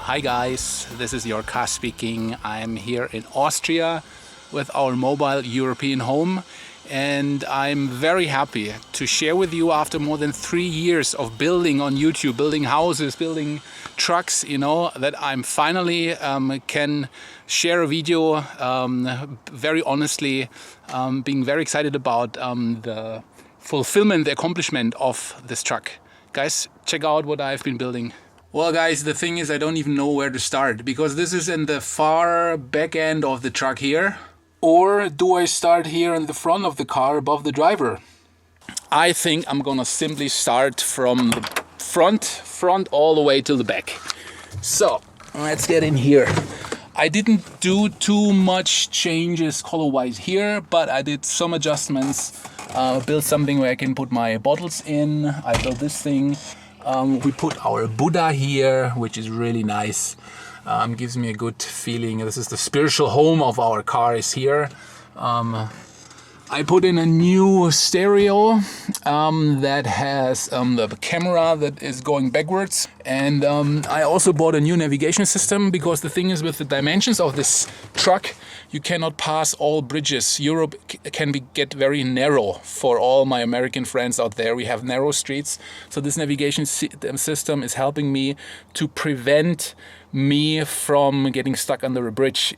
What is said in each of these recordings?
Hi guys, this is your car speaking. I'm here in Austria with our mobile European home, and I'm very happy to share with you, after more than 3 years of building on YouTube, building houses, building trucks, that I'm finally can share a video very honestly, being very excited about the fulfillment, the accomplishment of this truck. Guys, check out what I've been building. Well guys, the thing is I don't even know where to start, because this is in the far back end of the truck here. Or do I start here in the front of the car above the driver? I think I'm gonna simply start from the front all the way to the back. So let's get in here. I didn't do too much changes color-wise here, but I did some adjustments. Built something where I can put my bottles in. I built this thing. We put our Buddha here, which is really nice. Gives me a good feeling. This is the spiritual home of our car, is here. I put in a new stereo that has the camera that is going backwards. And I also bought a new navigation system, because the thing is, with the dimensions of this truck, you cannot pass all bridges. Europe can get very narrow. For all my American friends out there, we have narrow streets. So this navigation system is helping me to prevent me from getting stuck under a bridge.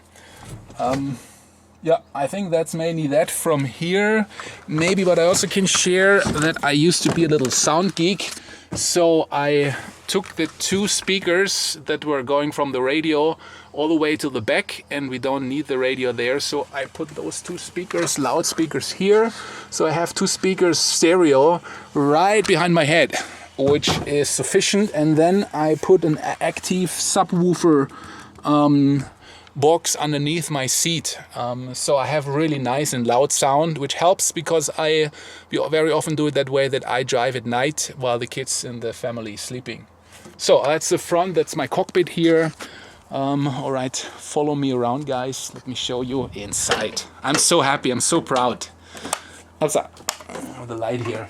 Yeah, I think that's mainly that from here. Maybe, but I also can share that I used to be a little sound geek. So I took the 2 speakers that were going from the radio all the way to the back, and we don't need the radio there. So I put those 2 speakers, loudspeakers here. So I have 2 speakers stereo right behind my head, which is sufficient. And then I put an active subwoofer box underneath my seat, so I have really nice and loud sound, which helps, because we very often do it that way, that I drive at night while the kids and the family is sleeping. So that's the front, that's my cockpit here. All right, follow me around guys, let me show you inside. I'm so happy, I'm so proud. What's that? The light here.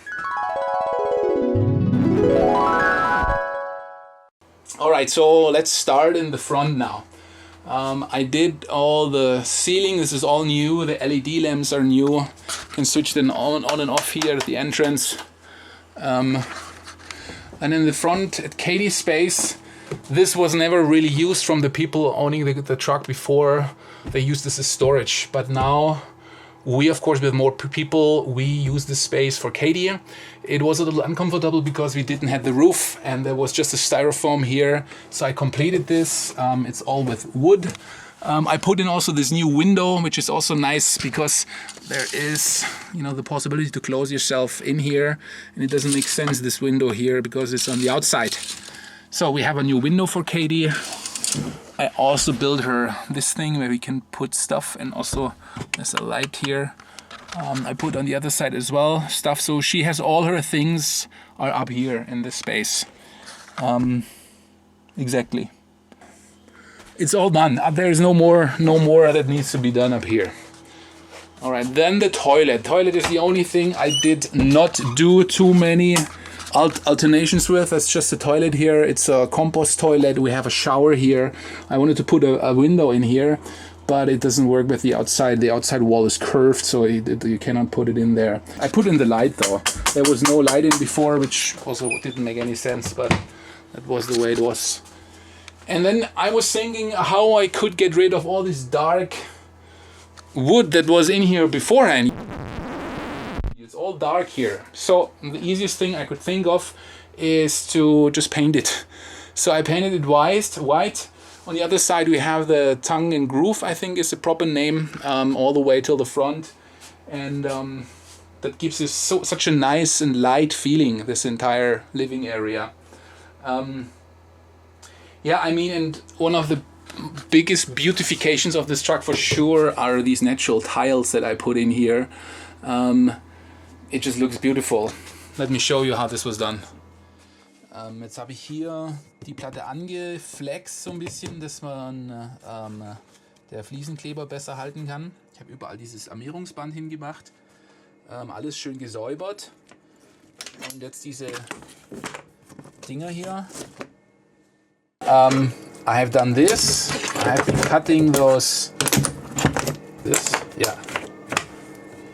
All right, so let's start in the front now. I did all the ceiling. This is all new. The LED lamps are new. You can switch them on and off here at the entrance. And in the front at Katie's space, this was never really used from the people owning the truck before. They used this as storage, but now we, of course, with more people, we use this space for Katie. It was a little uncomfortable because we didn't have the roof and there was just a styrofoam here. So I completed this. It's all with wood. I put in also this new window, which is also nice, because there is, the possibility to close yourself in here. And it doesn't make sense, this window here, because it's on the outside. So we have a new window for Katie. I also built her this thing where we can put stuff, and also there's a light here. I put on the other side as well stuff, so she has all her things are up here in this space. Exactly. It's all done. There is no more that needs to be done up here. All right, then the toilet. Toilet is the only thing I did not do too many alternations with. That's just a toilet here. It's a compost toilet. We have a shower here. I wanted to put a window in here, but it doesn't work with the outside. The outside wall is curved, so you cannot put it in there. I put in the light though. There was no light in before, which also didn't make any sense, but that was the way it was. And then I was thinking how I could get rid of all this dark wood that was in here beforehand. It's all dark here. So the easiest thing I could think of is to just paint it. So I painted it white. On the other side we have the tongue and groove, I think is the proper name, all the way till the front. And that gives us such a nice and light feeling, this entire living area. Yeah, I mean, and one of the biggest beautifications of this truck for sure are these natural tiles that I put in here. It just looks beautiful. Let me show you how this was done. Jetzt habe ich hier die Platte angeflext so ein bisschen, dass man der Fliesenkleber besser halten kann. Ich habe überall dieses Armierungsband hingemacht. Alles schön gesäubert. Und jetzt diese Dinger hier. I have done this. I have been cutting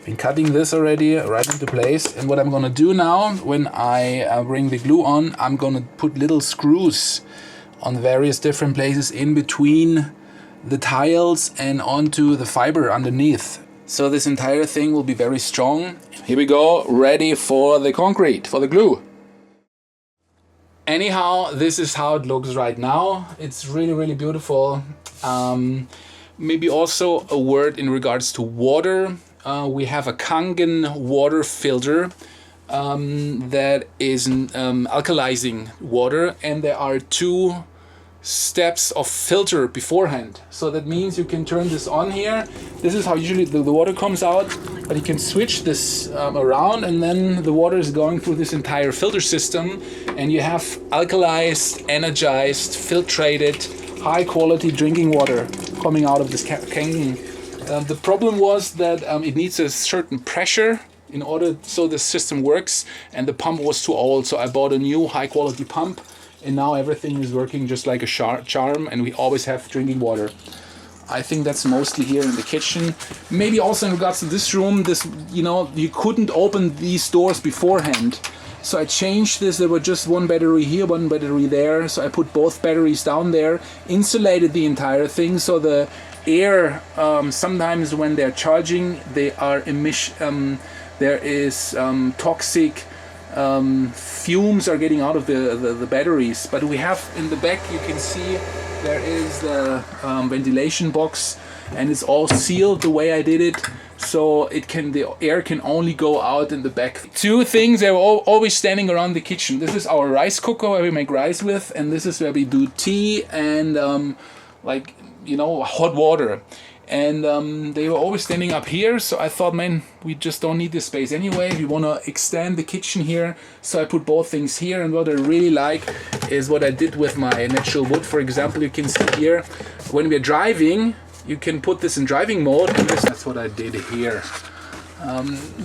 been cutting this already right into place. And what I'm gonna do now, when I bring the glue on, I'm gonna put little screws on various different places in between the tiles and onto the fiber underneath. So this entire thing will be very strong. Here we go, ready for the concrete, for the glue. Anyhow, this is how it looks right now. It's really, really beautiful. Maybe also a word in regards to water. We have a Kangen water filter that is alkalizing water, and there are 2 steps of filter beforehand. So that means you can turn this on here. This is how usually the water comes out, but you can switch this around, and then the water is going through this entire filter system, and you have alkalized, energized, filtrated, high quality drinking water coming out of this Kangen. The problem was that it needs a certain pressure in order so the system works, and the pump was too old, so I bought a new high quality pump, and now everything is working just like a charm, and we always have drinking water. I think that's mostly here in the kitchen. Maybe also in regards to this room, you couldn't open these doors beforehand. So I changed this. There were just one battery here, one battery there. So I put both batteries down there, insulated the entire thing, so the air, sometimes when they're charging, they are there is toxic fumes are getting out of the batteries. But we have in the back, you can see there is the ventilation box, and it's all sealed the way I did it, so the air can only go out in the back. 2 things that are always standing around the kitchen. This is our rice cooker where we make rice with, and this is where we do tea and hot water. And they were always standing up here, so I thought, man, we just don't need this space anyway. We want to extend the kitchen here, so I put both things here. And what I really like is what I did with my natural wood. For example, you can see here, when we're driving, you can put this in driving mode, and that's what I did here.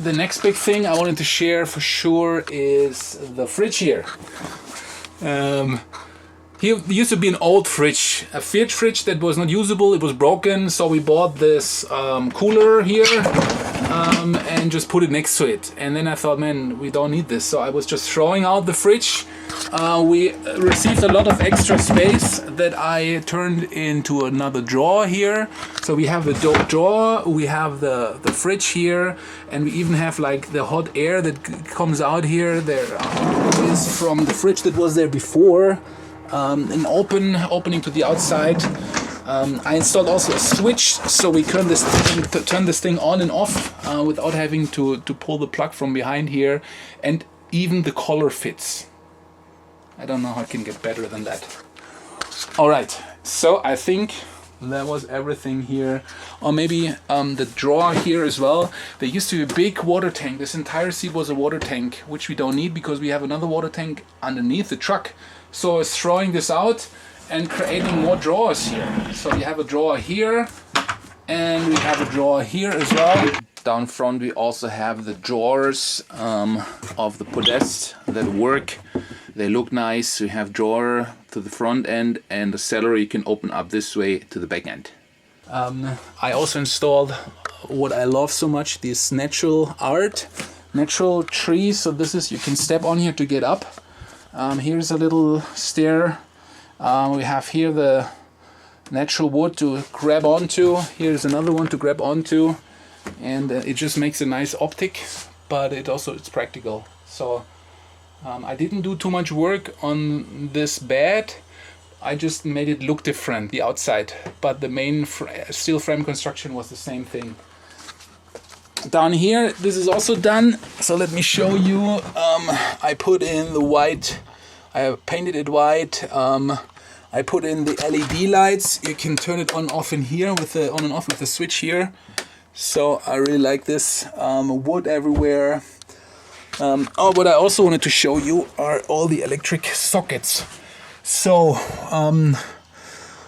The next big thing I wanted to share for sure is the fridge here. Here used to be an old fridge, a Fiat fridge that was not usable, it was broken, so we bought this cooler here and just put it next to it. And then I thought, man, we don't need this, so I was just throwing out the fridge. We received a lot of extra space that I turned into another drawer here. So we have the drawer, we have the fridge here, and we even have like the hot air that comes out here. There is from the fridge that was there before. An opening to the outside. I installed also a switch, so we turn this thing on and off without having to pull the plug from behind here, and even the collar fits. I don't know how it can get better than that. All right, so I think that was everything here. Or maybe the drawer here as well. There used to be a big water tank. This entire seat was a water tank, which we don't need because we have another water tank underneath the truck. So I was throwing this out and creating more drawers here. So we have a drawer here, and we have a drawer here as well. Down front we also have the drawers of the podest that work. They look nice. We have drawer to the front end, and the cellar you can open up this way to the back end. I also installed what I love so much, this natural art, natural trees. So this is, you can step on here to get up. Here's a little stair. We have here the natural wood to grab onto. Here's another one to grab onto, and it just makes a nice optic, but it's practical. So I didn't do too much work on this bed. I just made it look different, the outside, but the main steel frame construction was the same thing. Down here, this is also done, so let me show you. I put in the white, I have painted it white. I put in the LED lights. You can turn it on off in here with the on and off with the switch here. So I really like this. Wood everywhere. What I also wanted to show you are all the electric sockets. So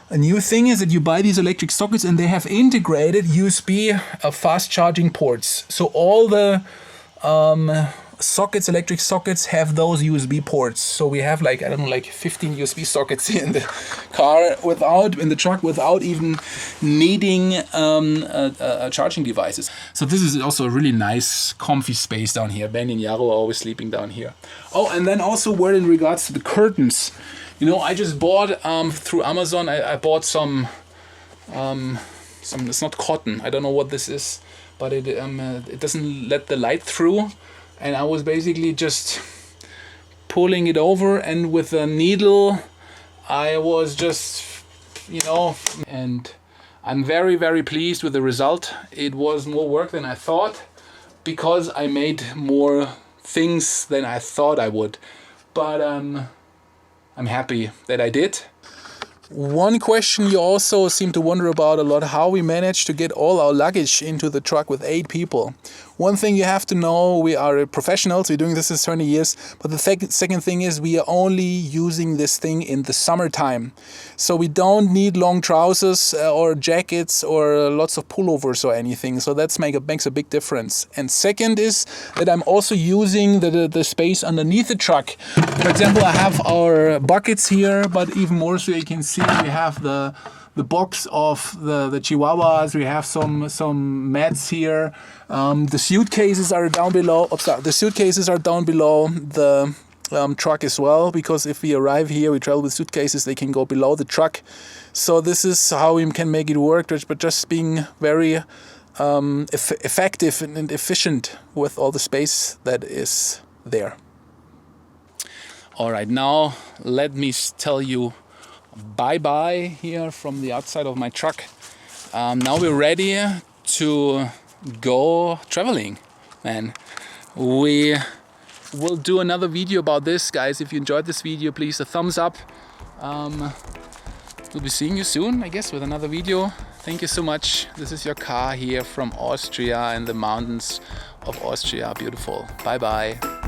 a new thing is that you buy these electric sockets and they have integrated USB fast charging ports. So all the sockets, electric sockets, have those USB ports. So we have like, I don't know, like 15 USB sockets here in the car in the truck without even needing charging devices. So this is also a really nice, comfy space down here. Ben and Yaro are always sleeping down here. Oh, and then also word in regards to the curtains. You know, I just bought through Amazon. I bought some. It's not cotton. I don't know what this is, but it doesn't let the light through. And I was basically just pulling it over, and with a needle, I was just, you know, and I'm very, very pleased with the result. It was more work than I thought, because I made more things than I thought I would. But I'm happy that I did. One question you also seem to wonder about a lot: how we managed to get all our luggage into the truck with 8 people. One thing you have to know, we are professionals, we're doing this for 20 years, but the second thing is we are only using this thing in the summertime. So we don't need long trousers or jackets or lots of pullovers or anything, so that makes a big difference. And second is that I'm also using the space underneath the truck. For example, I have our buckets here, but even more so you can see we have the box of the chihuahuas. We have some mats here. The suitcases are down below. The suitcases are down below the truck as well, because if we arrive here, we travel with suitcases, they can go below the truck. So this is how we can make it work, but just being very effective and efficient with all the space that is there. All right, now let me tell you bye-bye here from the outside of my truck. Now we're ready to go traveling, man. We will do another video about this, guys. If you enjoyed this video, please a thumbs up. We'll be seeing you soon, I guess, with another video. Thank you so much. This is your car here from Austria, in the mountains of Austria. Beautiful. Bye-bye.